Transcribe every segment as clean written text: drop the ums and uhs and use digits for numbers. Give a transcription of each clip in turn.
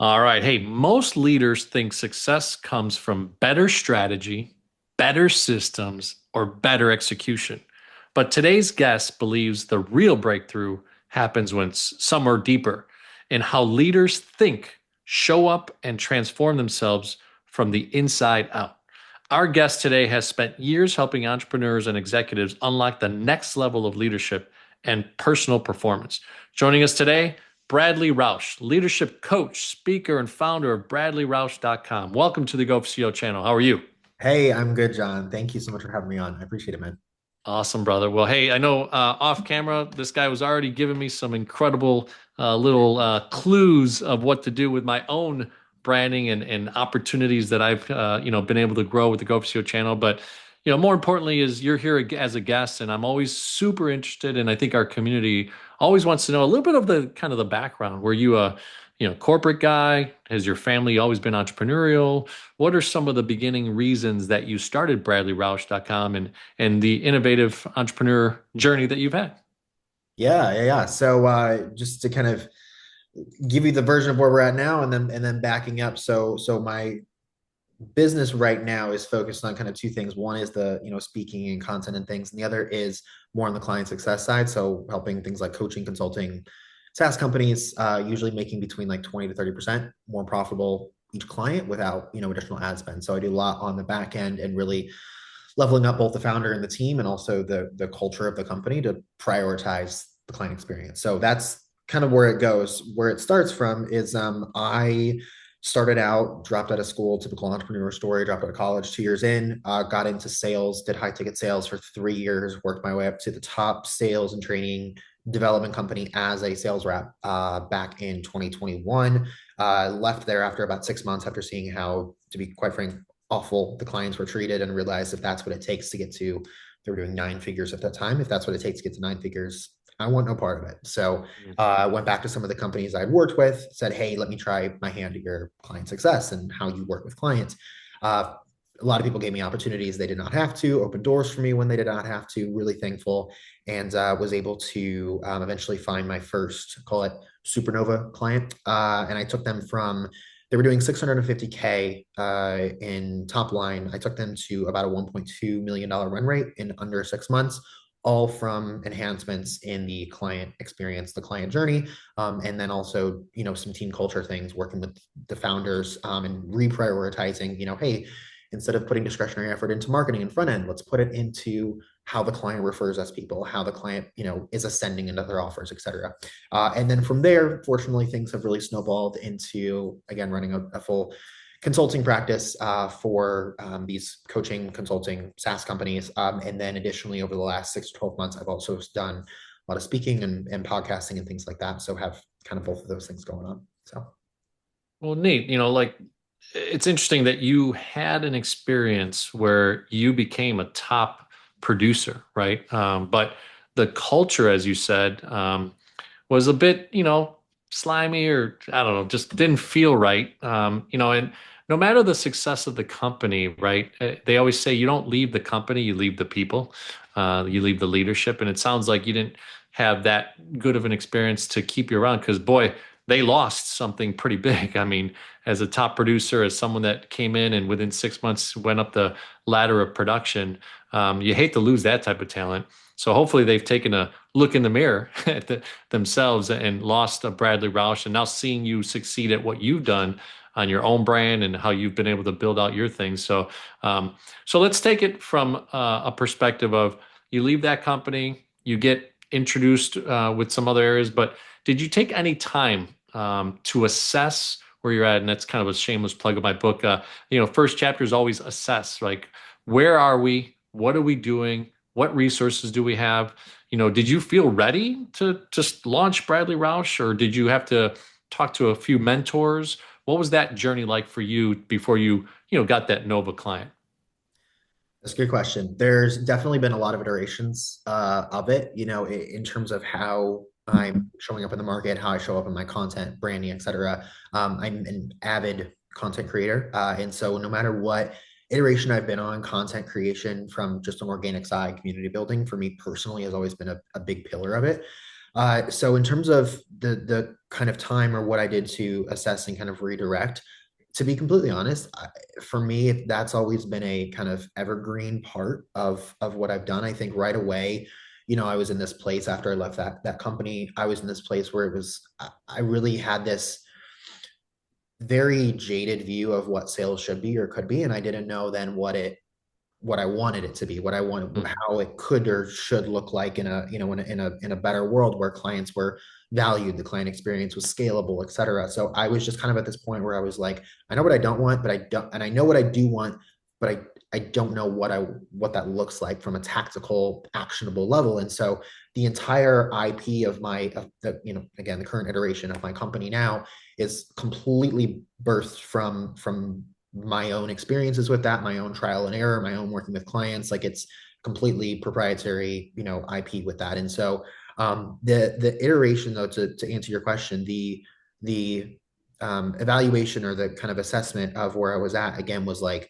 All right. Hey, most leaders think success comes from better strategy, better systems, or better execution. But today's guest believes the real breakthrough happens when somewhere deeper in how leaders think, show up, and transform themselves from the inside out. Our guest today has spent years helping entrepreneurs and executives unlock the next level of leadership and personal performance. Joining us today, Bradley Roush, leadership coach, speaker, and founder of BradleyRoush.com. Welcome to the Go4CEO channel. How are you? Hey, I'm good, John. Thank you so much for having me on. I appreciate it, man. Awesome, brother. Well, hey, I know off camera, this guy was already giving me some incredible little clues of what to do with my own branding and opportunities that I've been able to grow with the Go4CEO channel. But more importantly, is you're here as a guest, and I'm always super interested, and I think our community always wants to know a little bit of the kind of the background. Were you a corporate guy? Has your family always been entrepreneurial? What are some of the beginning reasons that you started BradleyRoush.com and the innovative entrepreneur journey that you've had? Yeah. So just to kind of give you the version of where we're at now and then backing up. So my business right now is focused on kind of two things. One is the, speaking and content and things, and the other is more on the client success side. So helping things like coaching, consulting, SaaS companies, usually making between like 20 to 30% more profitable each client without, additional ad spend. So I do a lot on the back end and really leveling up both the founder and the team and also the culture of the company to prioritize the client experience. So that's kind of where it goes. Where it starts from is I started out, dropped out of school, typical entrepreneur story, dropped out of college 2 years in, got into sales, did high ticket sales for 3 years, worked my way up to the top sales and training development company as a sales rep back in 2021. Left there after about 6 months after seeing how, to be quite frank, awful the clients were treated and realized if that's what it takes to get to, they were doing 9 figures at that time. If that's what it takes to get to 9 figures, I want no part of it. So I went back to some of the companies I'd worked with, said, hey, let me try my hand at your client success and how you work with clients. A lot of people gave me opportunities they did not have to, open doors for me when they did not have to, really thankful, and was able to eventually find my first, call it supernova client. And I took them from, they were doing 650K in top line. I took them to about a $1.2 million run rate in under 6 months, all from enhancements in the client experience, the client journey, and then also, some team culture things, working with the founders and reprioritizing, hey, instead of putting discretionary effort into marketing and front end, let's put it into how the client refers us people, how the client, is ascending into their offers, et cetera. And then from there, fortunately, things have really snowballed into, again, running a full consulting practice for these coaching, consulting, SaaS companies. And then additionally, over the last 6 to 12 months, I've also done a lot of speaking and podcasting and things like that. So have kind of both of those things going on. So. Well, neat. Like it's interesting that you had an experience where you became a top producer, right? But the culture, as you said, was a bit, slimy or I don't know, just didn't feel right. And no matter the success of the company, right? They always say you don't leave the company, you leave the people, you leave the leadership. And it sounds like you didn't have that good of an experience to keep you around because, boy, they lost something pretty big. I mean, as a top producer, as someone that came in and within 6 months went up the ladder of production, you hate to lose that type of talent. So hopefully they've taken a look in the mirror at themselves and lost a Bradley Roush and now seeing you succeed at what you've done on your own brand and how you've been able to build out your things. So let's take it from a perspective of you leave that company, you get introduced with some other areas, but did you take any time to assess where you're at? And that's kind of a shameless plug of my book. First chapter is always assess, like where are we? What are we doing? What resources do we have? Did you feel ready to just launch Bradley Roush, or did you have to talk to a few mentors? What was that journey like for you before you got that Nova client? That's a good question. There's definitely been a lot of iterations of it, in terms of how I'm showing up in the market, how I show up in my content, branding, et cetera. I'm an avid content creator. And so no matter what iteration I've been on, content creation from just an organic side, community building for me personally has always been a big pillar of it. So in terms of the kind of time or what I did to assess and kind of redirect, to be completely honest, for me, that's always been a kind of evergreen part of what I've done. I think right away, I was in this place after I left that company. I was in this place where I really had this very jaded view of what sales should be or could be, and I didn't know then what I wanted it to be, what I wanted, Mm, how it could or should look like in a, in a better world where clients were valued, the client experience was scalable, et cetera. So I was just kind of at this point where I was like, I know what I don't want, but I don't, and I know what I do want, but I don't know what that looks like from a tactical, actionable level. And so the entire IP of again, the current iteration of my company now is completely birthed from my own experiences with that, my own trial and error, my own working with clients. Like it's completely proprietary, IP with that. And so the iteration though, to answer your question, the evaluation or the kind of assessment of where I was at again was like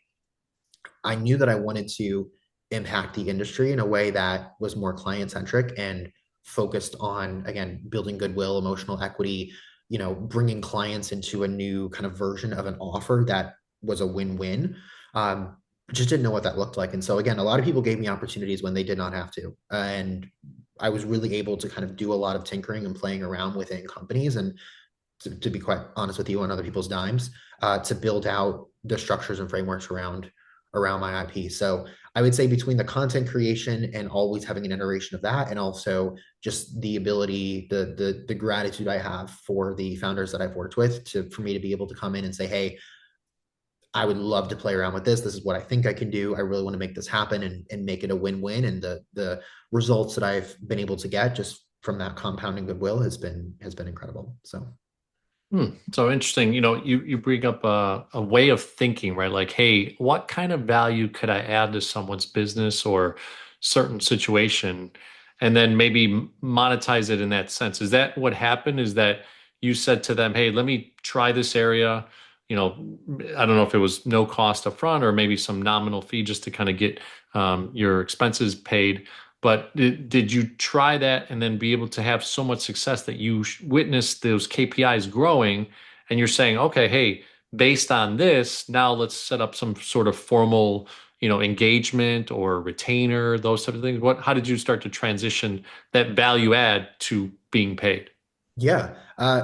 I knew that I wanted to impact the industry in a way that was more client centric and focused on, again, building goodwill, emotional equity, bringing clients into a new kind of version of an offer that was a win-win. Just didn't know what that looked like. And so, again, a lot of people gave me opportunities when they did not have to. And I was really able to kind of do a lot of tinkering and playing around within companies and to be quite honest with you, on other people's dimes, to build out the structures and frameworks around my IP. So I would say between the content creation and always having an iteration of that, and also just the ability, the gratitude I have for the founders that I've worked with for me to be able to come in and say, hey, I would love to play around with this. This is what I think I can do. I really want to make this happen and make it a win-win. And the results that I've been able to get just from that compounding goodwill has been incredible. So So interesting. You bring up a way of thinking, right? Like, hey, what kind of value could I add to someone's business or certain situation, and then maybe monetize it in that sense? Is that what happened? Is that you said to them, hey, let me try this area? I don't know if it was no cost up front or maybe some nominal fee just to kind of get your expenses paid. But did you try that and then be able to have so much success that you witnessed those KPIs growing and you're saying, okay, hey, based on this, now let's set up some sort of formal, engagement or retainer, those type of things. How did you start to transition that value add to being paid? yeah.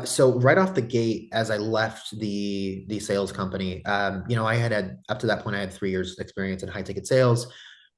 So right off the gate, as I left the sales company, I had up to that point, I had 3 years experience in high ticket sales,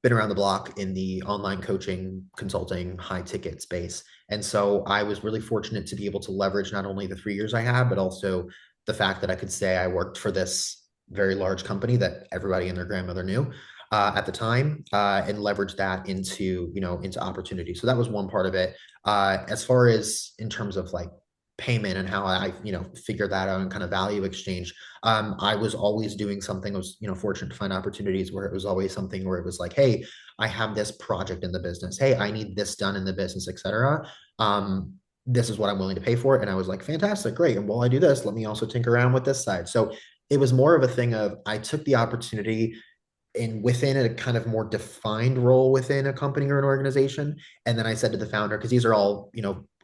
been around the block in the online coaching, consulting, high ticket space. And so I was really fortunate to be able to leverage not only the 3 years I had, but also the fact that I could say I worked for this very large company that everybody and their grandmother knew at the time, and leverage that into opportunity. So that was one part of it. As far as in terms of like payment and how I, figure that out and kind of value exchange, I was always doing something. I was, fortunate to find opportunities where it was always something where it was like, hey, I have this project in the business. Hey, I need this done in the business, etc. This is what I'm willing to pay for it. And I was like, fantastic, great. And while I do this, let me also tinker around with this side. So it was more of a thing of I took the opportunity in within a kind of more defined role within a company or an organization. And then I said to the founder, because these are all,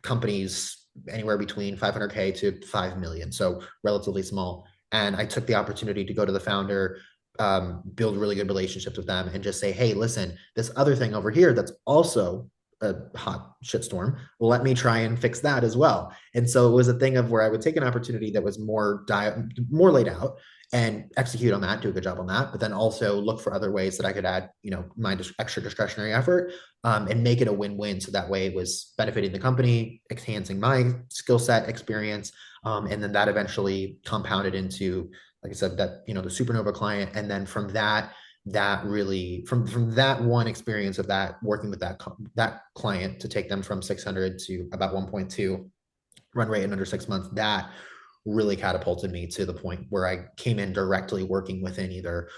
companies anywhere between 500K to 5 million, so relatively small. And I took the opportunity to go to the founder, build really good relationships with them, and just say, hey, listen, this other thing over here that's also a hot shitstorm, let me try and fix that as well. And so it was a thing of where I would take an opportunity that was more laid out and execute on that, do a good job on that, but then also look for other ways that I could add, my extra discretionary effort, and make it a win-win. So that way it was benefiting the company, enhancing my skill set experience. And then that eventually compounded into, like I said, that, the Supernova client. And then from that really from that one experience of that working with that client to take them from 600 to about 1.2 run rate in under 6 months, that really catapulted me to the point where I came in directly working within either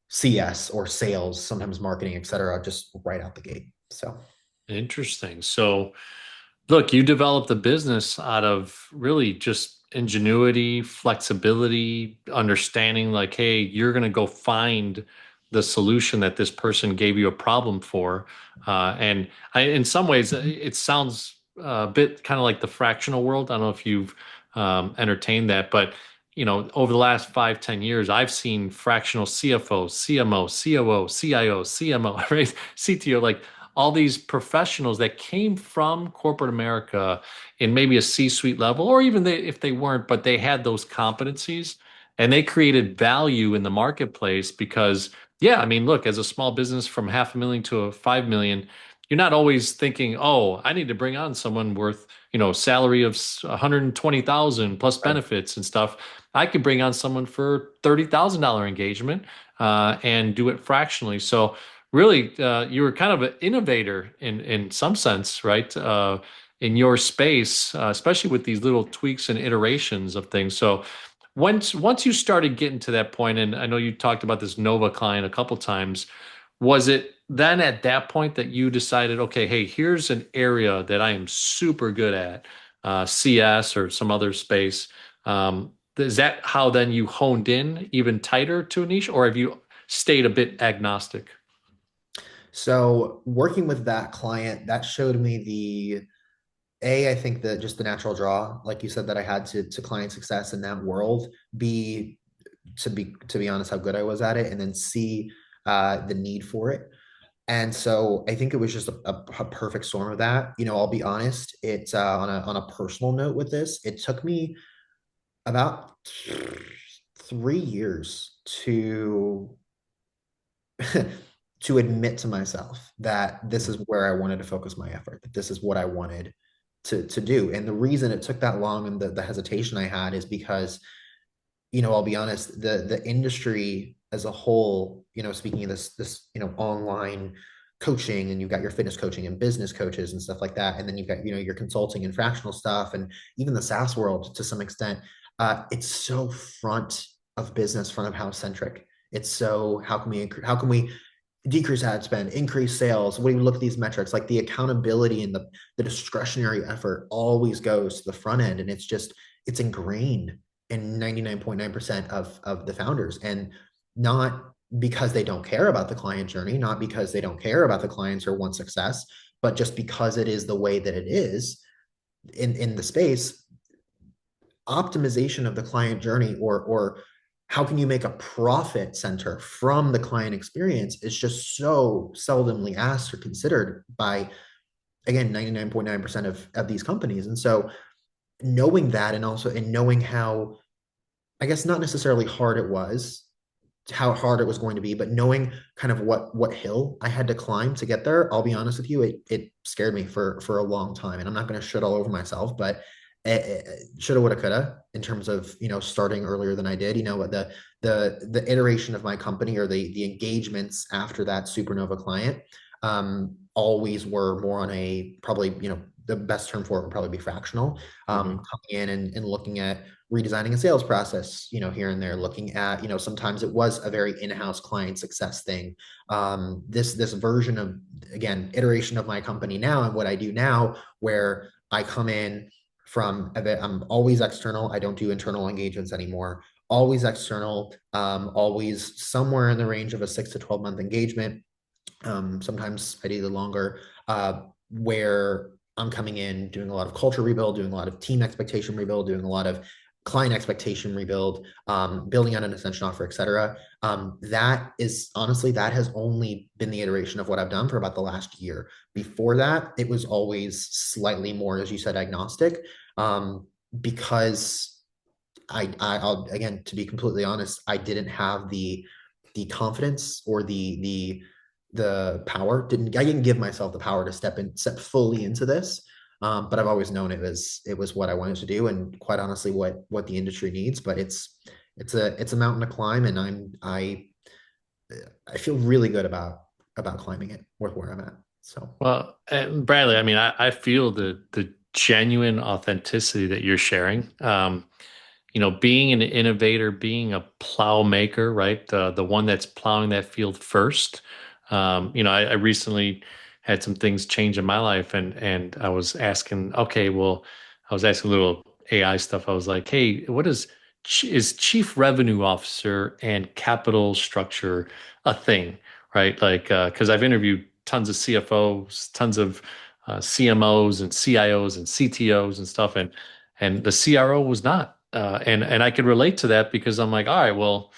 CS or sales, sometimes marketing, et cetera, just right out the gate. So Interesting. So, look, you developed a business out of really just ingenuity, flexibility, understanding like, hey, you're going to go find the solution that this person gave you a problem for. And in some ways, it sounds a bit kind of like the fractional world. I don't know if you've entertained that, but over the last 5, 10 years, I've seen fractional CFO, CMO, COO, CIO, CMO, right? CTO, like all these professionals that came from corporate America in maybe a C-suite level, or even if they weren't, but they had those competencies and they created value in the marketplace because, yeah, I mean, look, as a small business from 500,000 to a 5 million, you're not always thinking, oh, I need to bring on someone worth, salary of 120,000 plus Right. benefits and stuff. I could bring on someone for $30,000 engagement and do it fractionally. So really, you were kind of an innovator in some sense, right? In your space, especially with these little tweaks and iterations of things. So once you started getting to that point, and I know you talked about this Nova client a couple times, was it then at that point that you decided, okay, hey, here's an area that I am super good at, CS or some other space? Is that how then you honed in even tighter to a niche, or have you stayed a bit agnostic? So working with that client, that showed me I think that just the natural draw, like you said, that I had to client success in that world. B, to be honest, how good I was at it, and then C, the need for it. And so I think it was just a perfect storm of that. I'll be honest. It's on a personal note with this. It took me about 3 years to admit to myself that this is where I wanted to focus my effort, that this is what I wanted to do. And the reason it took that long and the hesitation I had is because, I'll be honest, the industry as a whole, speaking of this, online coaching, and you've got your fitness coaching and business coaches and stuff like that. And then you've got, your consulting and fractional stuff, and even the SaaS world to some extent. It's so front of business, front of house centric. It's so how can we decrease ad spend, increase sales? When you look at these metrics, like the accountability and the discretionary effort always goes to the front end. And it's ingrained in 99.9% of the founders. And not because they don't care about the client journey, not because they don't care about the clients or want success, but just because it is the way that it is in the space. Optimization of the client journey, or how can you make a profit center from the client experience, is just so seldomly asked or considered by, again, 99.9% of these companies. And so knowing that, and also and knowing how, I guess, not necessarily hard it was, how hard it was going to be, but knowing kind of what hill I had to climb to get there. I'll be honest with you, it scared me for a long time, and I'm not going to shit all over myself, but shoulda, woulda, coulda, in terms of starting earlier than I did. What the iteration of my company, or the engagements after that supernova client, always were more on a, probably, the best term for it would probably be fractional. Mhm. Coming in and looking at redesigning a sales process, here and there, looking at, sometimes it was a very in-house client success thing. This version of, again, iteration of my company now and what I do now, where I come in from a bit, I'm always external. I don't do internal engagements anymore. Always external, always somewhere in the range of a 6 to 12 month engagement. Sometimes I do the longer, where I'm coming in, doing a lot of culture rebuild, doing a lot of team expectation rebuild, doing a lot of client expectation rebuild, building out an ascension offer, et cetera. That is, honestly, that has only been the iteration of what I've done for about the last year. Before that, it was always slightly more, as you said, agnostic, because I'll, again, to be completely honest, I didn't have the confidence or the power. I didn't give myself the power to step fully into this. But I've always known it was what I wanted to do, and quite honestly, what the industry needs. But it's a mountain to climb, and I feel really good about climbing it with where I'm at. So Well, Bradley, I mean, I feel the genuine authenticity that you're sharing. Being an innovator, being a plow maker, right? The one that's plowing that field first. I recently had some things change in my life, and I was asking, okay, well, I was asking a little AI stuff. I was like, hey, what is chief revenue officer and capital structure a thing, right? Like, because I've interviewed tons of CFOs, tons of CMOs and CIOs and CTOs and stuff, and the CRO was not. And I could relate to that because I'm like, all right, well,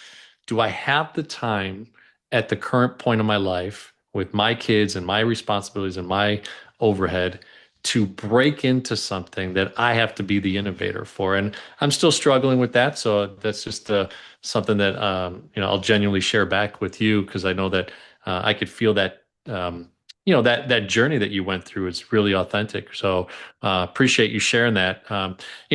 do I have the time at the current point of my life with my kids and my responsibilities and my overhead to break into something that I have to be the innovator for? And I'm still struggling with that. So that's just something that I'll genuinely share back with you because I know that I could feel that that journey that you went through is really authentic. So appreciate you sharing that.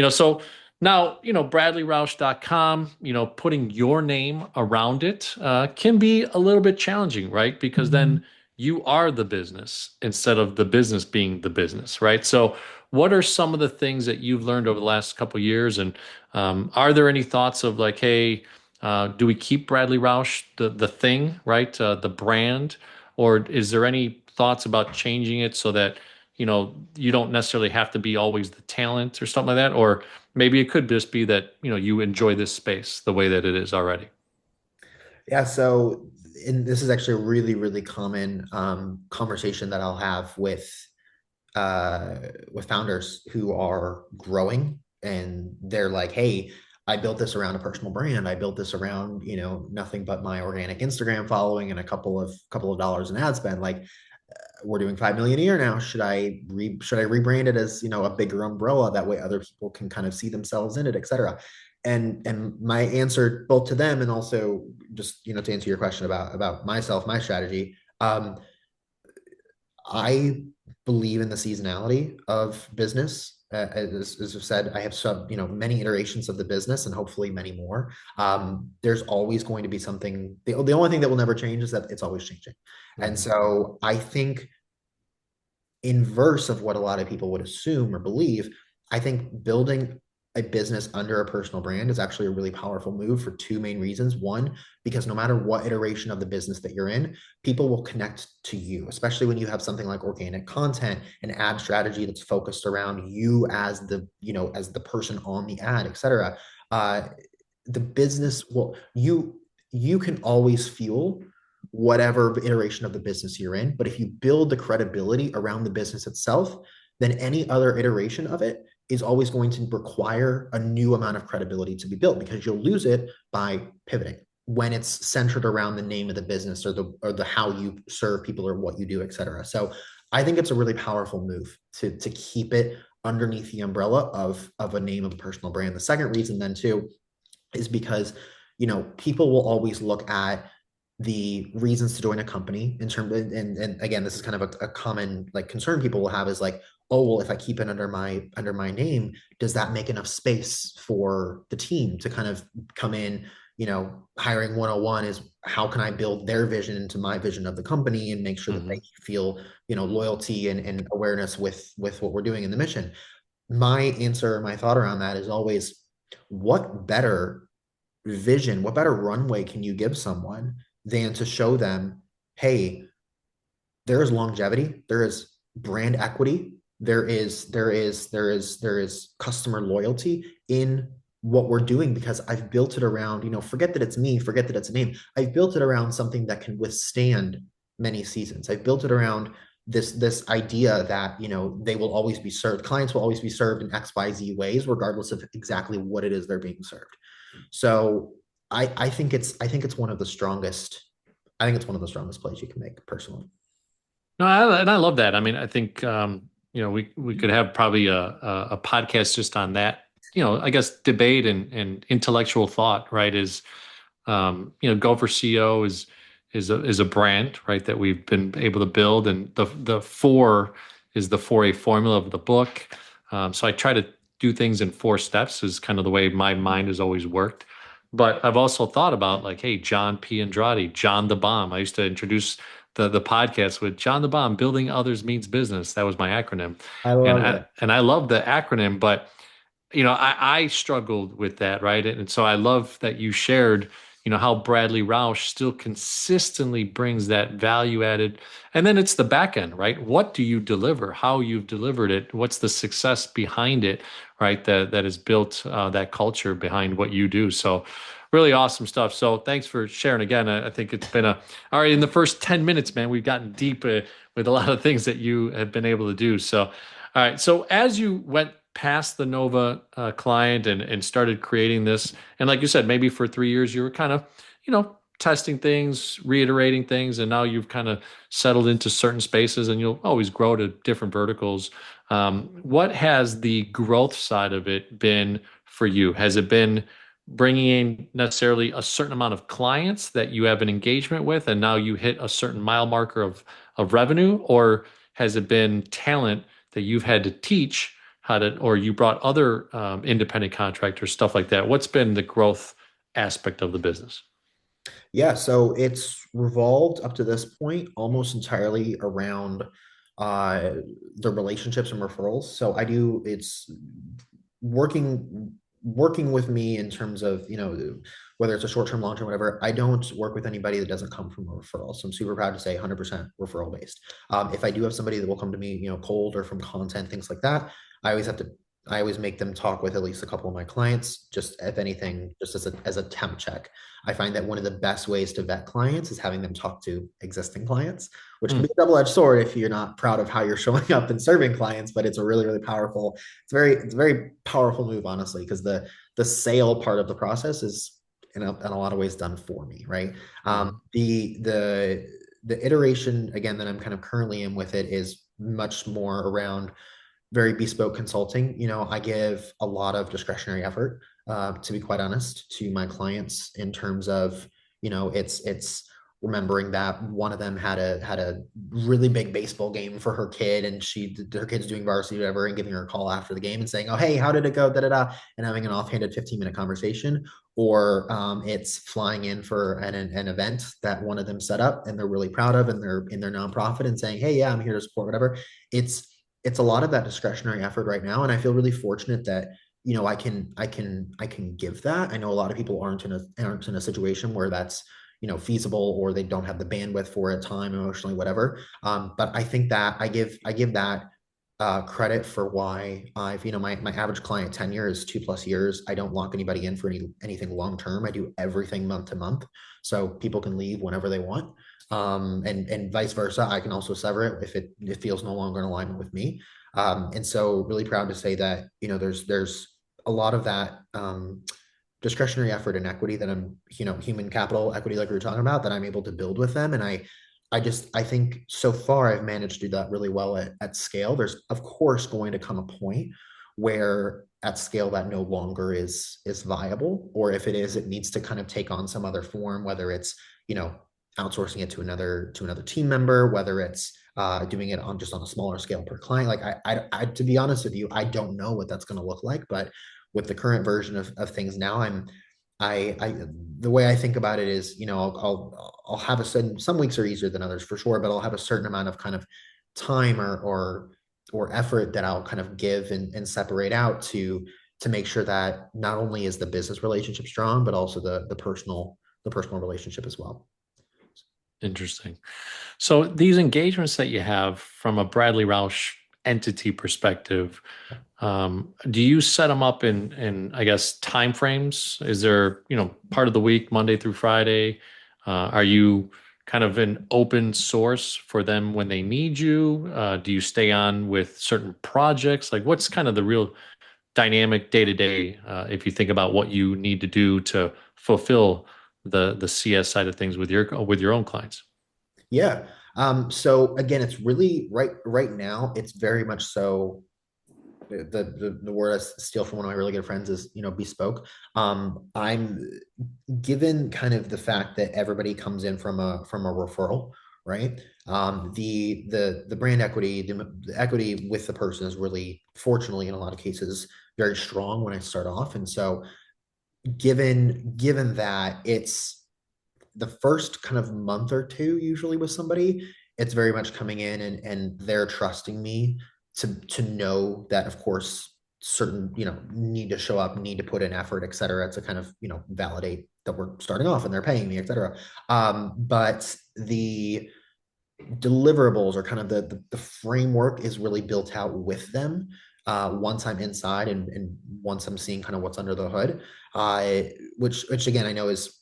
So now, bradleyroush.com, putting your name around it can be a little bit challenging, right? Because Mhm. then you are the business instead of the business being the business, right? So, what are some of the things that you've learned over the last couple of years? And are there any thoughts of like, hey, do we keep Bradley Roush the thing, right? The brand, or is there any thoughts about changing it so that you don't necessarily have to be always the talent or something like that, or maybe it could just be that, you enjoy this space the way that it is already. Yeah, so this is actually a really, really common conversation that I'll have with founders who are growing, and they're like, "Hey, I built this around a personal brand. I built this around, nothing but my organic Instagram following and a couple of dollars in ad spend. Like, we're doing 5 million a year now. Should I rebrand it as, a bigger umbrella, that way other people can kind of see themselves in it, etc." And my answer both to them and also just, to answer your question about myself, my strategy, I believe in the seasonality of business. As I've said, I have many iterations of the business and hopefully many more. There's always going to be something. The only thing that will never change is that it's always changing. And Mhm. so I think, inverse of what a lot of people would assume or believe, I think building a business under a personal brand is actually a really powerful move for two main reasons. One, because no matter what iteration of the business that you're in, people will connect to you, especially when you have something like organic content, an ad strategy that's focused around you as the person on the ad, etc. Uh, the business will you can always fuel whatever iteration of the business you're in. But if you build the credibility around the business itself, then any other iteration of it is always going to require a new amount of credibility to be built, because you'll lose it by pivoting when it's centered around the name of the business or the how you serve people or what you do, etc. So I think it's a really powerful move to keep it underneath the umbrella of a name of a personal brand. The second reason then too is because people will always look at the reasons to join a company in terms of, and again, this is kind of a common like concern people will have, is like, oh well, if I keep it under my name, does that make enough space for the team to kind of come in? Hiring 101 is, how can I build their vision into my vision of the company and make sure that they Mhm. feel loyalty and awareness with what we're doing in the mission. My answer, my thought around that is always, what better vision, what better runway can you give someone than to show them, hey, there is longevity, there is brand equity, there is customer loyalty in what we're doing, because I've built it around, forget that it's me, forget that it's a name. I've built it around something that can withstand many seasons. I've built it around this idea that they will always be served, clients will always be served in XYZ ways, regardless of exactly what it is they're being served. So I think it's one of the strongest. I think it's one of the strongest plays you can make personally. No, and I love that. I mean, I think we could have probably a podcast just on that. I guess debate and intellectual thought, right? Is GO4CEO is a brand, right, that we've been able to build, and the four is the 4A formula of the book. So I try to do things in four steps, is kind of the way my mind has always worked. But I've also thought about like, hey, John P. Andrade, John the Bomb. I used to introduce the podcast with John the Bomb, building others means business. That was my acronym, I and love I it. and I love the acronym, but I struggled with that, right? And so I love that you shared, how Bradley Roush still consistently brings that value added. And then it's the back end, right? What do you deliver? How you've delivered it? What's the success behind it, right? That has built that culture behind what you do. So really awesome stuff. So thanks for sharing again. I think it's been all right. In the first 10 minutes, man, we've gotten deep with a lot of things that you have been able to do. So, all right. So as you went past the Nova client and started creating this, and like you said, maybe for 3 years, you were kind of, testing things, reiterating things, and now you've kind of settled into certain spaces and you'll always grow to different verticals. What has the growth side of it been for you? Has it been bringing in necessarily a certain amount of clients that you have an engagement with, and now you hit a certain mile marker of revenue, or has it been talent that you've had to teach how to, or you brought other independent contractors, stuff like that? What's been the growth aspect of the business? Yeah, so it's revolved up to this point almost entirely around uh, the relationships and referrals. So I do it's working with me in terms of whether it's a short term, long term, whatever. I don't work with anybody that doesn't come from a referral. So I'm super proud to say 100% referral based. If I do have somebody that will come to me, cold or from content, things like that, I always have to. I always make them talk with at least a couple of my clients, just if anything, just as a temp check. I find that one of the best ways to vet clients is having them talk to existing clients, which can be Hmm. a double-edged sword if you're not proud of how you're showing up and serving clients, but it's a really, really powerful, it's a very powerful move, honestly, because the sale part of the process is in a lot of ways done for me, right? Mhm. The iteration again that I'm kind of currently in with it is much more around very bespoke consulting. I give a lot of discretionary effort, to be quite honest, to my clients in terms of, it's remembering that one of them had a really big baseball game for her kid, and her kid's doing varsity, whatever, and giving her a call after the game and saying, "Oh, hey, how did it go?" Da da da, and having an offhanded 15-minute conversation. Or it's flying in for an event that one of them set up and they're really proud of, and they're in their nonprofit and saying, "Hey, yeah, I'm here to support whatever." It's a lot of that discretionary effort right now, and I feel really fortunate that I can give that. I know a lot of people aren't in a situation where that's feasible, or they don't have the bandwidth for it, time, emotionally, whatever. But I think that I give that credit for why I've my average client tenure is 2+ years. I don't lock anybody in for anything long term. I do everything month to month, so people can leave whenever they want, and vice versa. I can also sever it if it feels no longer in alignment with me. And so really proud to say that there's a lot of that discretionary effort and equity that I'm, human capital equity, like we were talking about, that I'm able to build with them. And I think so far I've managed to do that really well at scale. There's of course going to come a point where at scale that no longer is viable, or if it is, it needs to kind of take on some other form, whether it's, you know, outsourcing it to another team member, whether it's doing it on a smaller scale per client. Like to be honest with you, I don't know what that's going to look like, but with the current version of things now, I the way I think about it is, I'll have a certain, some weeks are easier than others for sure, but I'll have a certain amount of kind of time or effort that I'll kind of give and separate out to make sure that not only is the business relationship strong, but also the personal relationship as well. Interesting. So these engagements that you have from a Bradley Roush entity perspective, do you set them up in I guess time frames? Is there, part of the week, Monday through Friday? Are you kind of an open source for them when they need you? Do you stay on with certain projects? Like what's kind of the real dynamic day to day, if you think about what you need to do to fulfill the CS side of things with your own clients? Yeah. So again, it's really right now, it's very much so the word I steal from one of my really good friends is, bespoke. I'm given kind of the fact that everybody comes in from a referral, right? The brand equity, the equity with the person is really, fortunately, in a lot of cases, very strong when I start off. And so given that it's the first kind of month or two, usually with somebody, it's very much coming in and they're trusting me to know that, of course, certain, need to show up, need to put in effort, et cetera, to kind of, validate that we're starting off and they're paying me, et cetera. But the deliverables, or kind of the framework, is really built out with them. once I'm inside and once I'm seeing kind of what's under the hood, uh, which again I know is,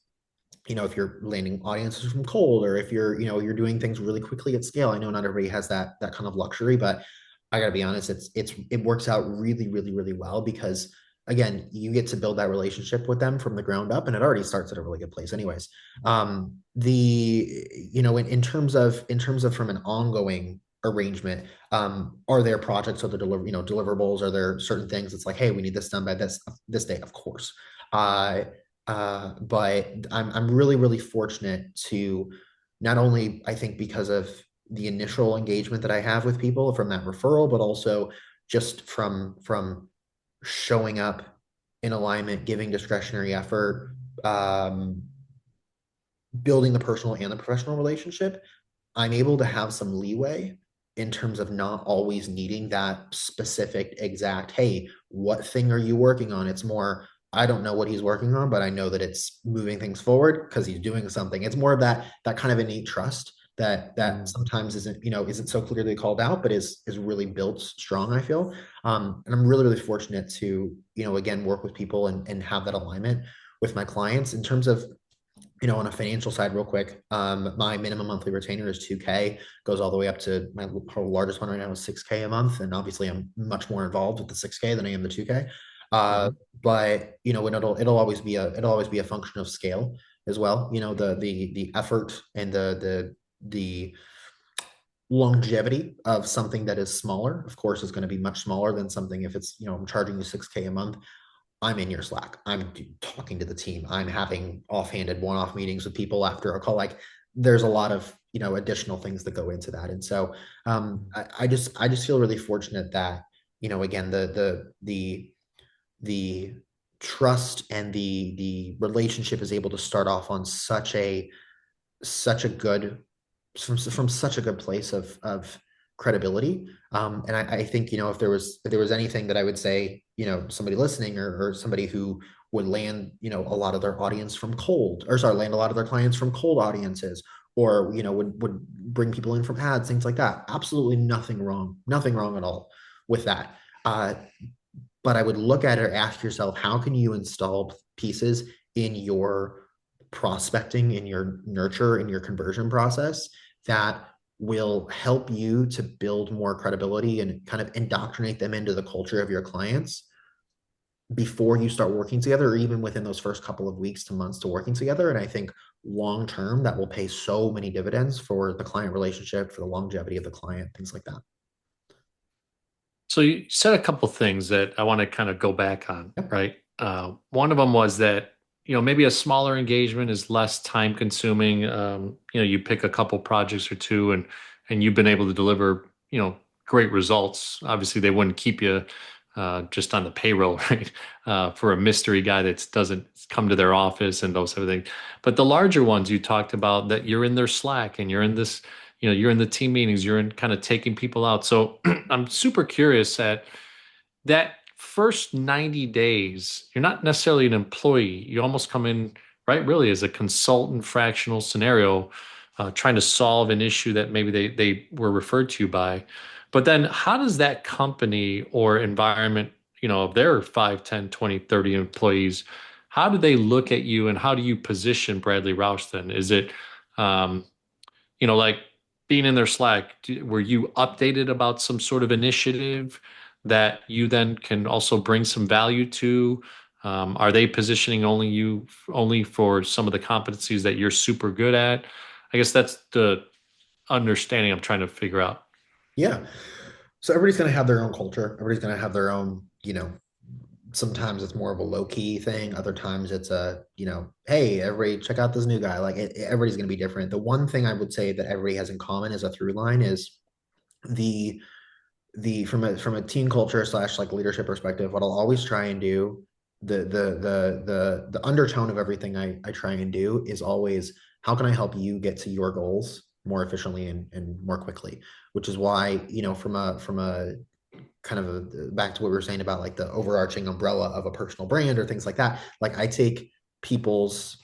if you're landing audiences from cold, or if you're doing things really quickly at scale. I know not everybody has that kind of luxury, but I gotta be honest, it works out really, really, really well, because again, you get to build that relationship with them from the ground up, and it already starts at a really good place anyways. In terms of from an ongoing arrangement, are there projects, or the deliverables, are there certain things it's like, hey, we need this done by this day? Of course. uh but I'm really, really fortunate to, not only I think because of the initial engagement that I have with people from that referral, but also just from showing up in alignment, giving discretionary effort, um, building the personal and the professional relationship. I'm able to have some leeway in terms of not always needing that specific exact, hey, what thing are you working on? It's more, I don't know what he's working on, but I know that it's moving things forward because he's doing something. It's more of that kind of innate trust that Mm. sometimes isn't so clearly called out, but is really built strong, I feel. And I'm really, really fortunate to, again, work with people and have that alignment with my clients in terms of, on a financial side, real quick. My minimum monthly retainer is 2K, goes all the way up to my largest one right now is 6K a month. And obviously I'm much more involved with the 6K than I am the 2K. Uh, Mhm. but and it'll always be a function of scale as well. The effort and the longevity of something that is smaller, of course, is going to be much smaller than something if it's, I'm charging you 6K a month. I'm in your Slack. I'm talking to the team. I'm having offhanded one-off meetings with people after a call. Like, there's a lot of, additional things that go into that. And so I just feel really fortunate that, again, the trust and the relationship is able to start off on such a good from such a good place of credibility. And I think, if there was anything that I would say, somebody listening, or somebody who would land, a lot of their audience from cold, or sorry, land a lot of their clients from cold audiences, or would bring people in from ads, things like that. Absolutely nothing wrong at all with that. But I would look at it, ask yourself, how can you install pieces in your prospecting, in your nurture, in your conversion process, that will help you to build more credibility and kind of indoctrinate them into the culture of your clients before you start working together, or even within those first couple of weeks to months to working together. And I think long term, that will pay so many dividends for the client relationship, for the longevity of the client, things like that. So you said a couple things that I want to kind of go back on, Yep. right? One of them was that, maybe a smaller engagement is less time consuming. You pick a couple projects or two, and you've been able to deliver, great results. Obviously, they wouldn't keep you just on the payroll, right? For a mystery guy that doesn't come to their office and those type of things. But the larger ones you talked about, that you're in their Slack and you're in this, you're in the team meetings, you're in kind of taking people out. So I'm super curious at that first 90 days, you're not necessarily an employee. You almost come in, right, really as a consultant fractional scenario, trying to solve an issue that maybe they were referred to you by. But then how does that company or environment, of their 5, 10, 20, 30 employees, how do they look at you and how do you position Bradley Roush then? Is it, um, like being in their Slack, were you updated about some sort of initiative that you then can also bring some value to? Are they positioning only you only for some of the competencies that you're super good at? I guess that's the understanding I'm trying to figure out. Yeah. So everybody's going to have their own culture. Everybody's going to have their own, sometimes it's more of a low key thing. Other times it's hey, everybody check out this new guy. Like, everybody's going to be different. The one thing I would say that everybody has in common as a through line is the from a team culture slash like leadership perspective. What I'll always try and do, the undertone of everything I try and do is always, how can I help you get to your goals more efficiently and more quickly? Which is why, from a kind of back to what we were saying about like the overarching umbrella of a personal brand or things like that. Like, I take people's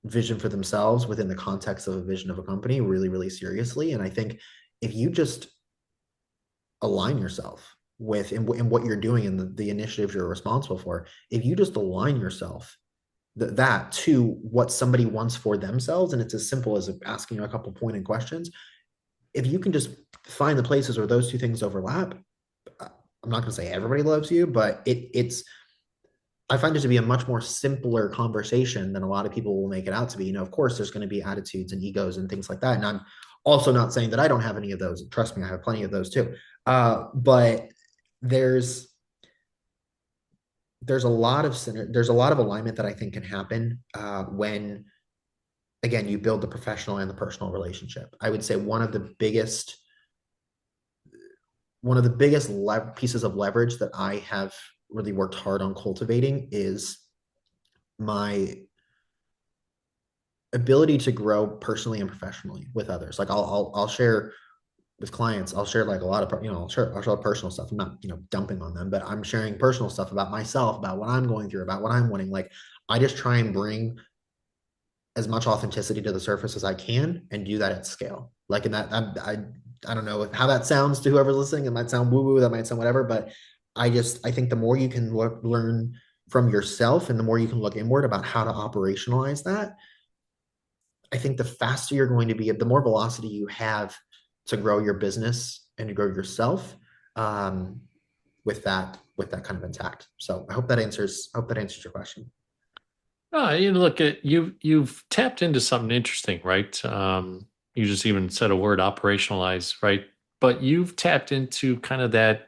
vision for themselves within the context of a vision of a company really, really seriously. And I think if you just align yourself with and what you're doing and the initiatives you're responsible for, if you just align yourself that to what somebody wants for themselves, and it's as simple as asking you a couple pointed questions, if you can just find the places where those two things overlap, I'm not going to say everybody loves you, but it's I find it to be a much more simpler conversation than a lot of people will make it out to be. Of course, there's going to be attitudes and egos and things like that. And I'm also not saying that I don't have any of those. Trust me, I have plenty of those too. But there's there's a lot of alignment that I think can happen when again you build the professional and the personal relationship. I would say one of the biggest pieces of leverage that I have really worked hard on cultivating is my ability to grow personally and professionally with others. Like I'll share with clients, I'll share like a lot of I'll share personal stuff. I'm not dumping on them, but I'm sharing personal stuff about myself, about what I'm going through, about what I'm wanting. Like I just try and bring as much authenticity to the surface as I can and do that at scale. Like in that I don't know how that sounds to whoever's listening. It might sound woo woo, that might sound whatever, but I think the more you can learn from yourself and the more you can look inward about how to operationalize that, I think the faster you're going to be, the more velocity you have to grow your business and to grow yourself um, with that kind of intact. So I hope that answers your question. Look at you've tapped into something interesting, right? You just even said a word, operationalize, right? But you've tapped into kind of that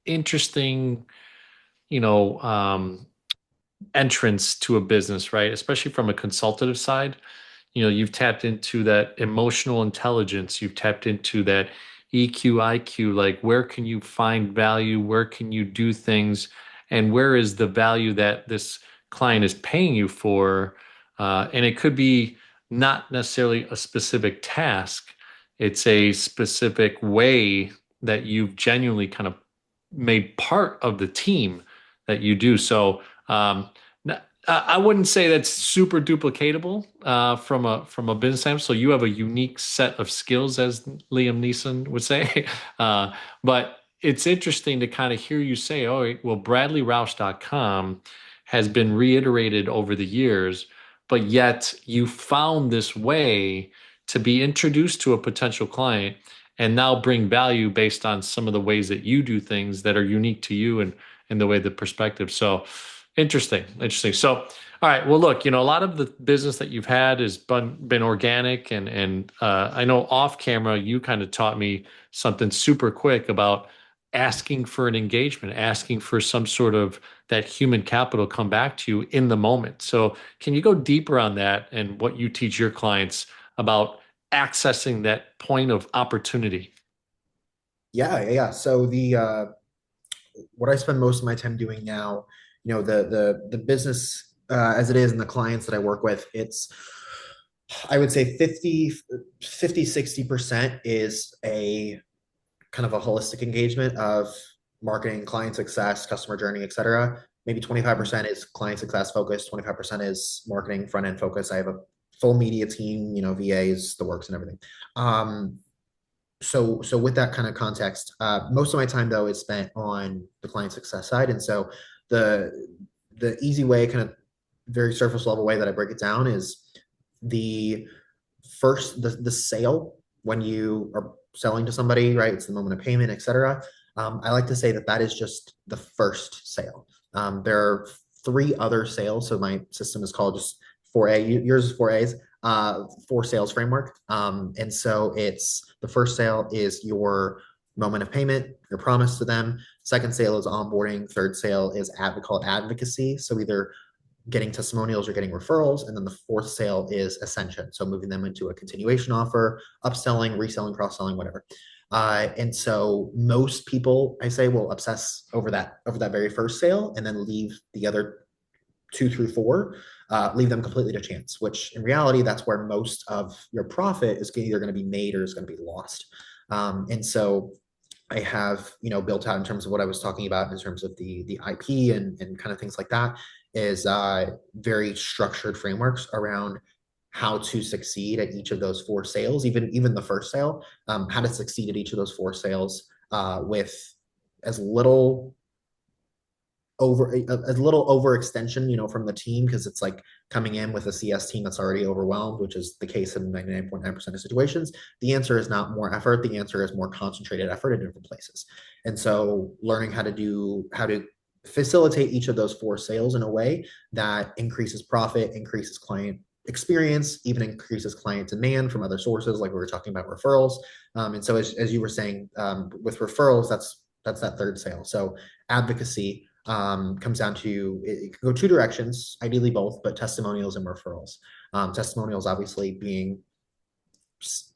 interesting, you know, entrance to a business, right? Especially from a consultative side. You've tapped into that emotional intelligence, you've tapped into that EQ, IQ, like where can you find value, where can you do things, and where is the value that this client is paying you for? And it could be not necessarily a specific task, it's a specific way that you've genuinely kind of made part of the team that you do. So, I wouldn't say that's super duplicatable from a business standpoint. So you have a unique set of skills, as Liam Neeson would say. But it's interesting to kind of hear you say, "Oh, well, BradleyRoush.com has been reiterated over the years, but yet you found this way to be introduced to a potential client and now bring value based on some of the ways that you do things that are unique to you and the way the perspective." So interesting, interesting. So, all right. Well, look, a lot of the business that you've had has been organic, and I know off camera you kind of taught me something super quick about asking for an engagement, asking for some sort of that human capital come back to you in the moment. So, can you go deeper on that and what you teach your clients about accessing that point of opportunity? Yeah. So the what I spend most of my time doing now, the business as it is and the clients that I work with, it's I would say 60% is a kind of a holistic engagement of marketing, client success, customer journey, et cetera. Maybe 25% is client success focused, 25% is marketing front end focus. I have a full media team, VAs, the works and everything. So with that kind of context, most of my time though is spent on the client success side. And so the the easy way, kind of very surface level way that I break it down is the the sale when you are selling to somebody, right? It's the moment of payment, etc. I like to say that that is just the first sale. There are three other sales. So my system is called just 4A. Yours is 4A's, four sales framework. And so it's the first sale is your moment of payment, your promise to them. Second sale is onboarding. Third sale is we call it advocacy. So either getting testimonials or getting referrals. And then the fourth sale is ascension. So moving them into a continuation offer, upselling, reselling, cross-selling, whatever. And so most people, I say, will obsess over that very first sale and then leave the other two through four, leave them completely to chance, which in reality, that's where most of your profit is either going to be made or is going to be lost. And so I have, built out in terms of what I was talking about in terms of the IP and kind of things like that is very structured frameworks around how to succeed at each of those four sales, even the first sale, how to succeed at each of those four sales with as little as little overextension, from the team, because it's like coming in with a CS team that's already overwhelmed, which is the case in 99.9% of situations. The answer is not more effort. The answer is more concentrated effort in different places. And so learning how to facilitate each of those four sales in a way that increases profit, increases client experience, even increases client demand from other sources, like we were talking about referrals. And so as you were saying, with referrals, that's that third sale. So advocacy comes down to it can go two directions, ideally both, but testimonials and referrals. Testimonials obviously being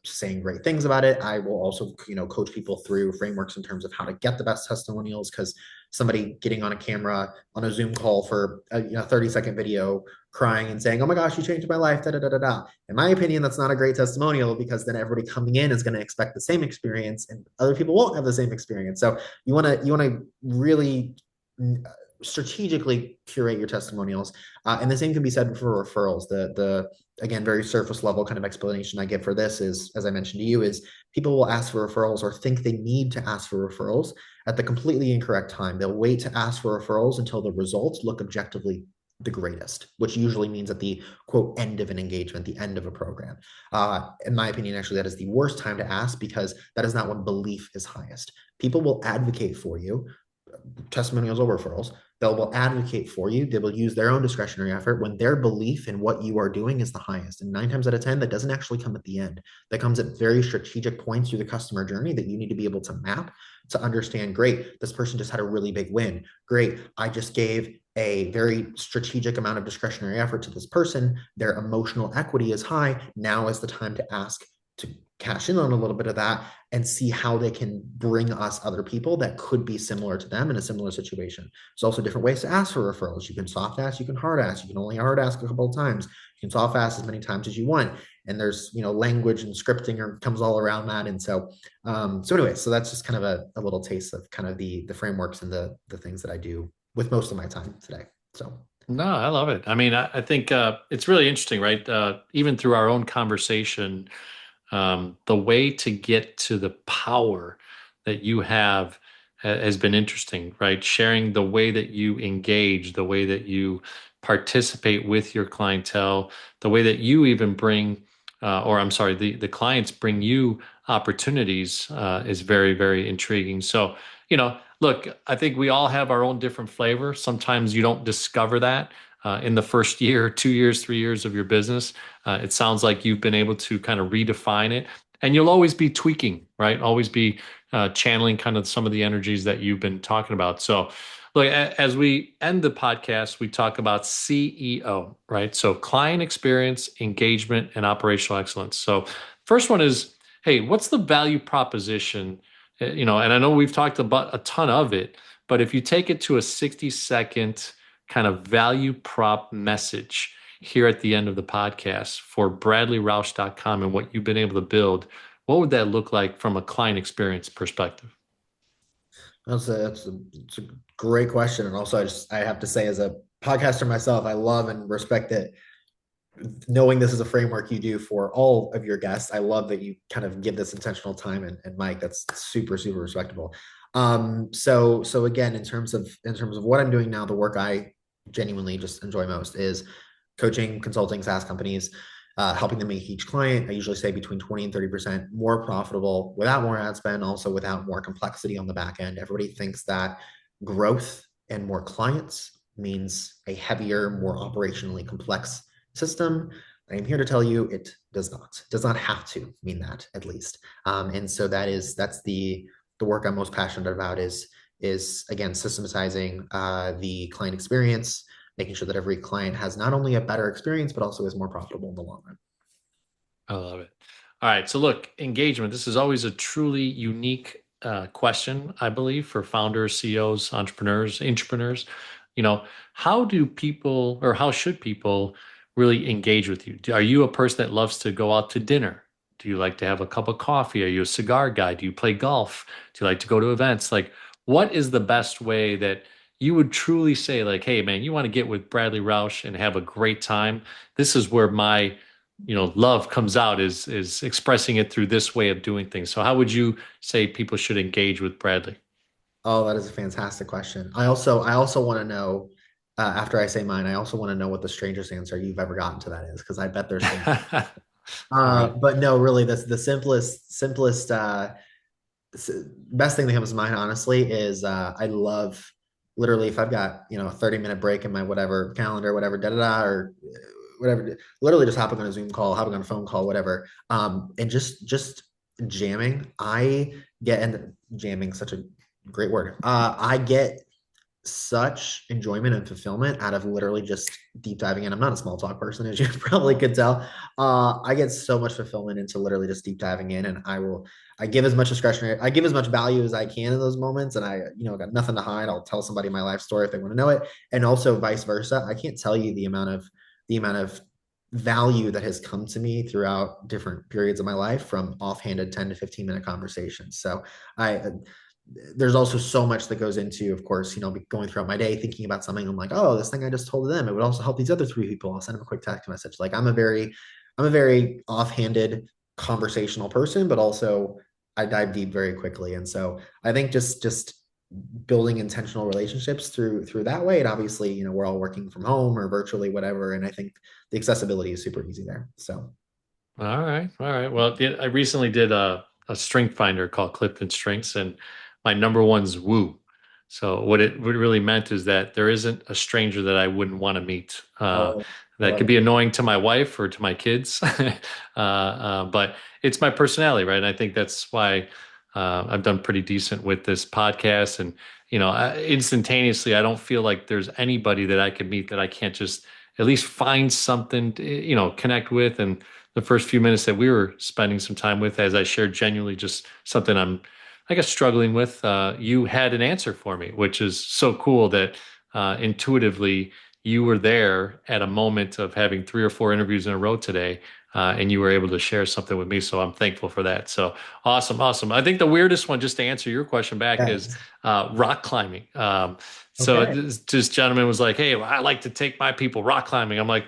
saying great things about it. I will also, coach people through frameworks in terms of how to get the best testimonials, because somebody getting on a camera on a Zoom call for a 30-second video crying and saying, "Oh my gosh, you changed my life," da da da da da. In my opinion, that's not a great testimonial, because then everybody coming in is going to expect the same experience, and other people won't have the same experience. So you want to really strategically curate your testimonials, and the same can be said for referrals. The again, very surface level kind of explanation I give for this is, as I mentioned to you, is people will ask for referrals or think they need to ask for referrals at the completely incorrect time. They'll wait to ask for referrals until the results look objectively the greatest, which usually means at the quote end of an engagement, the end of a program. In my opinion, actually, that is the worst time to ask, because that is not when belief is highest. People will advocate for you, testimonials or referrals. They will advocate for you. They will use their own discretionary effort when their belief in what you are doing is the highest. And 9 times out of 10, that doesn't actually come at the end. That comes at very strategic points through the customer journey that you need to be able to map to understand, great, this person just had a really big win. Great, I just gave a very strategic amount of discretionary effort to this person. Their emotional equity is high. Now is the time to ask to cash in on a little bit of that and see how they can bring us other people that could be similar to them in a similar situation. There's also different ways to ask for referrals. You can soft ask, you can hard ask. You can only hard ask a couple of times. You can soft ask as many times as you want. And there's, language and scripting comes all around that. And so anyway, so that's just kind of a little taste of kind of the frameworks and the things that I do with most of my time today. So No, I love it. I mean, I think it's really interesting, right? Even through our own conversation, the way to get to the power that you have has been interesting, right? Sharing the way that you engage, the way that you participate with your clientele, the way that you even bring, or I'm sorry, the clients bring you opportunities is very, very intriguing. So, look, I think we all have our own different flavor. Sometimes you don't discover that in the first year, 2 years, 3 years of your business. It sounds like you've been able to kind of redefine it, and you'll always be tweaking, right? Always be channeling kind of some of the energies that you've been talking about. So, look, as we end the podcast, we talk about CEO, right? So, client experience, engagement, and operational excellence. So, first one is, hey, what's the value proposition? And I know we've talked about a ton of it, but if you take it to a 60-second kind of value prop message here at the end of the podcast for bradleyroush.com and what you've been able to build, what would that look like from a client experience perspective? it's a great question. And also, I have to say, as a podcaster myself, I love and respect that, knowing this is a framework you do for all of your guests. I love that you kind of give this intentional time, and Mike, that's super, super respectable. So again, in terms of what I'm doing now, the work I genuinely just enjoy most is coaching, consulting SaaS companies, helping them make each client, I usually say, between 20 and 30% more profitable without more ad spend, also without more complexity on the back end. Everybody thinks that growth and more clients means a heavier, more operationally complex system. I am here to tell you it does not. It does not have to mean that, at least. And so that's the work I'm most passionate about, is again systematizing the client experience, making sure that every client has not only a better experience but also is more profitable in the long run. I love it. All right. So, look, engagement. This is always a truly unique question, I believe, for founders, CEOs, entrepreneurs, intrapreneurs. How do people, or how should people really engage with you? Are you a person that loves to go out to dinner? Do you like to have a cup of coffee? Are you a cigar guy? Do you play golf? Do you like to go to events? Like, what is the best way that you would truly say, like, hey, man, you want to get with Bradley Roush and have a great time? This is where my love comes out, is expressing it through this way of doing things. So how would you say people should engage with Bradley? Oh, that is a fantastic question. I also want to know, after I say mine, I also want to know what the strangest answer you've ever gotten to that is, because I bet there's some. All right. But no, really, that's the simplest, s- best thing that comes to mind, honestly, is I love literally if I've got, a 30-minute break in my whatever calendar, whatever, da da da, or whatever, literally just hopping on a Zoom call, hopping on a phone call, whatever, and just jamming. I get, and jamming, such a great word. I get such enjoyment and fulfillment out of literally just deep diving in. I'm not a small talk person, as you probably could tell. I get so much fulfillment into literally just deep diving in, and I give as much discretionary, I give as much value as I can in those moments, and I, got nothing to hide. I'll tell somebody my life story if they want to know it, and also vice versa. I can't tell you the amount of value that has come to me throughout different periods of my life from offhanded 10 to 15-minute conversations. So I there's also so much that goes into, of course, going throughout my day, thinking about something. I'm like, oh, this thing I just told them, it would also help these other three people. I'll send them a quick text message. Like I'm a very offhanded conversational person, but also I dive deep very quickly. And so I think just building intentional relationships through that way. And obviously, we're all working from home or virtually, whatever. And I think the accessibility is super easy there. So All right. All right. Well, I recently did a strength finder called Clifton Strengths, and my number one's woo. So what it really meant is that there isn't a stranger that I wouldn't want to meet. oh, I That love could it. be annoying to my wife or to my kids, but it's my personality, right? And I think that's why I've done pretty decent with this podcast. And instantaneously, I don't feel like there's anybody that I could meet that I can't just at least find something to, connect with. And the first few minutes that we were spending some time with, as I shared genuinely just something I'm, I guess, struggling with, you had an answer for me, which is so cool that intuitively you were there at a moment of having three or four interviews in a row today. And you were able to share something with me. So I'm thankful for that. So awesome. Awesome. I think the weirdest one, just to answer your question back, is Yes. rock climbing. So Okay. this gentleman was like, "Hey, I like to take my people rock climbing." I'm like,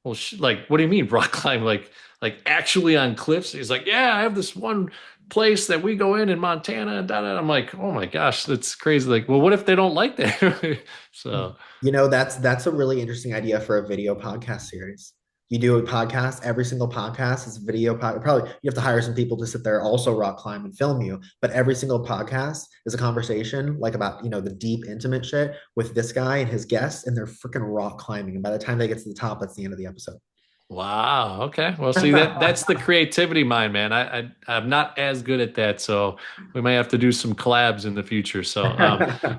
"Well, like, what do you mean rock climbing? Like actually on cliffs?" He's like, "Yeah, I have this one place that we go in Montana and da da." I'm like, "Oh my gosh, that's crazy." Like, well, what if they don't like that? So, That's a really interesting idea for a video podcast series. You do a podcast, every single podcast is a video podcast. Probably you have to hire some people to sit there, also rock climb and film you, but every single podcast is a conversation like about, the deep, intimate shit with this guy and his guests, and they're freaking rock climbing. And by the time they get to the top, that's the end of the episode. wow. Okay. Well, see that's the creativity mind, man. I'm not as good at that, so we may have to do some collabs in the future. So,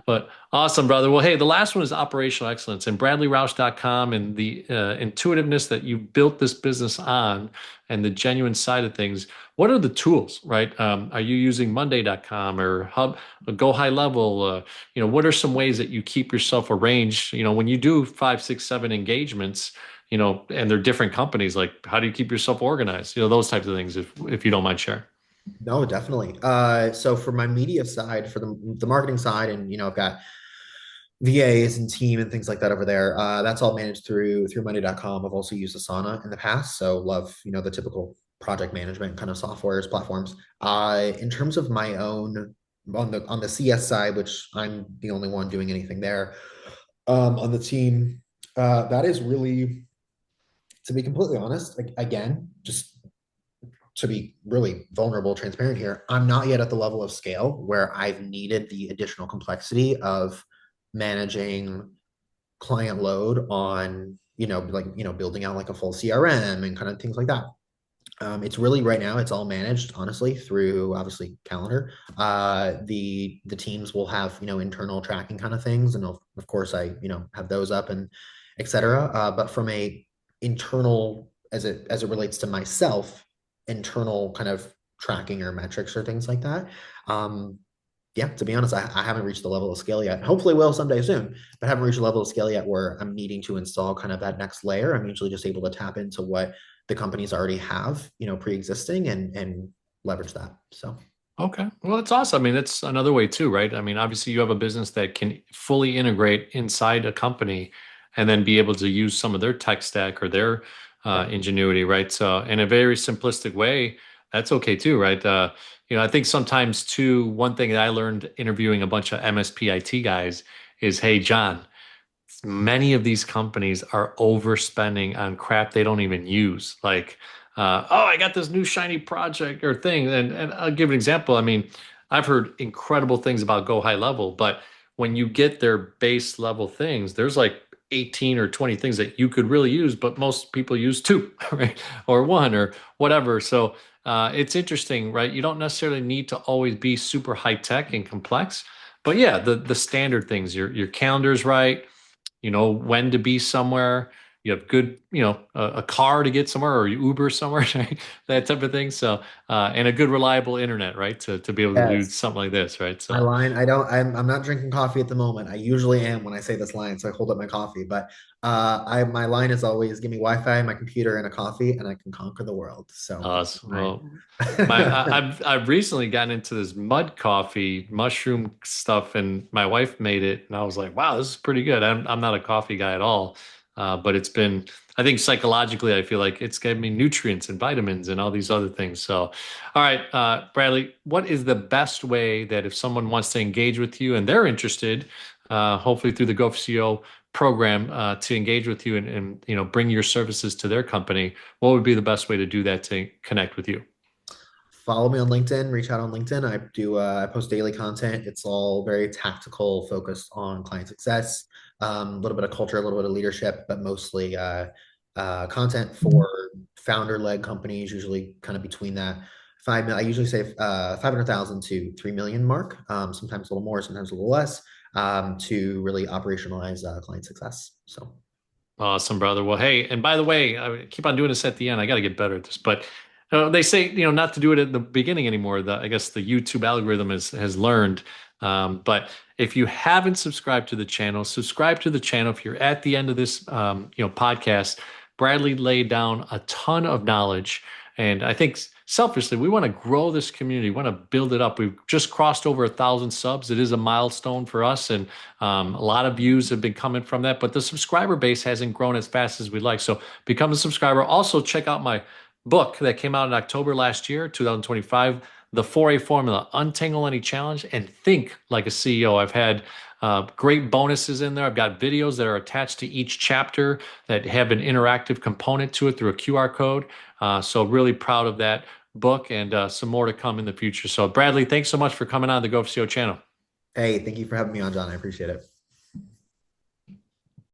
but awesome, brother. Well, hey, the last one is operational excellence and bradleyroush.com and the intuitiveness that you built this business on and the genuine side of things. What are the tools, right? Are you using monday.com or Hub, Go High Level? What are some ways that you keep yourself arranged? When you do five, six, seven engagements, and they're different companies. Like, how do you keep yourself organized? Those types of things, if you don't mind sharing. No, definitely. So for my media side, for the marketing side, and I've got VAs and team and things like that over there. That's all managed through Monday.com. I've also used Asana in the past, so love the typical project management kind of softwares platforms. In terms of my own on the CS side, which I'm the only one doing anything there, on the team, that is really, to be completely honest, again, just to be really vulnerable, transparent here, I'm not yet at the level of scale where I've needed the additional complexity of managing client load on, like, building out like a full CRM and kind of things like that. It's really right now, it's all managed honestly through obviously calendar. The teams will have, internal tracking kind of things. And of course I, have those up and et cetera. But from a internal, as it relates to myself, internal kind of tracking or metrics or things like that. Um, yeah, to be honest, I haven't reached the level of scale yet. Hopefully will someday soon, but haven't reached a level of scale yet where I'm needing to install kind of that next layer. I'm usually just able to tap into what the companies already have, pre-existing and leverage that. So Okay. Well, it's awesome. I mean, that's another way too, right? I mean, obviously you have a business that can fully integrate inside a company and then be able to use some of their tech stack or their yeah. ingenuity, right? So in a very simplistic way, That's okay too, right? I think sometimes too, one thing that I learned interviewing a bunch of MSP IT guys is, hey, John, many of these companies are overspending on crap they don't even use. Like, oh, I got this new shiny project or thing. And I'll give an example. I mean, I've heard incredible things about Go High Level, but when you get their base level things, there's like 18 or 20 things that you could really use, but most people use two, right? Or one or whatever. So it's interesting, right? You don't necessarily need to always be super high tech and complex. But yeah, the standard things, your calendar's right, when to be somewhere. You have good, a car to get somewhere or you Uber somewhere, right? That type of thing. So, and a good reliable internet, right? To be able to do Yes. something like this, right? My So, line, I'm not drinking coffee at the moment. I usually am when I say this line, so I hold up my coffee. But my line is always give me Wi-Fi, my computer, and a coffee, and I can conquer the world. So that's my well, I've recently gotten into this mud coffee mushroom stuff, and my wife made it, and I was like, wow, this is pretty good. I'm not a coffee guy at all, but it's been, I think psychologically, I feel like it's given me nutrients and vitamins and all these other things. So, all right, Bradley, what is the best way that if someone wants to engage with you and they're interested, hopefully through the Go4CEO program, to engage with you and bring your services to their company? What would be the best way to do that to connect with you? Follow me on LinkedIn, reach out on LinkedIn. I post daily content. It's all very tactical, focused on client success, a little bit of culture, a little bit of leadership, but mostly content for founder-led companies, usually kind of between that I usually say 500,000 to 3 million mark, sometimes a little more, sometimes a little less, to really operationalize client success. So Awesome, brother. Well, hey, and by the way, I keep on doing this at the end. I got to get better at this, but they say not to do it at the beginning anymore. I guess the YouTube algorithm has learned. But if you haven't subscribed to the channel, subscribe to the channel. If you're at the end of this podcast, Bradley laid down a ton of knowledge, and I think selfishly we want to grow this community, we want to build it up. We've just crossed over 1,000 subs. It is a milestone for us, and a lot of views have been coming from that, but the subscriber base hasn't grown as fast as we'd like. So become a subscriber. Also, check out my book that came out in October last year, 2025, The 4A Formula, Untangle Any Challenge and Think Like a CEO. I've had great bonuses in there. I've got videos that are attached to each chapter that have an interactive component to it through a QR code. So really proud of that book and some more to come in the future. So Bradley, thanks so much for coming on the Go4CEO channel. hey, thank you for having me on, John. I appreciate it.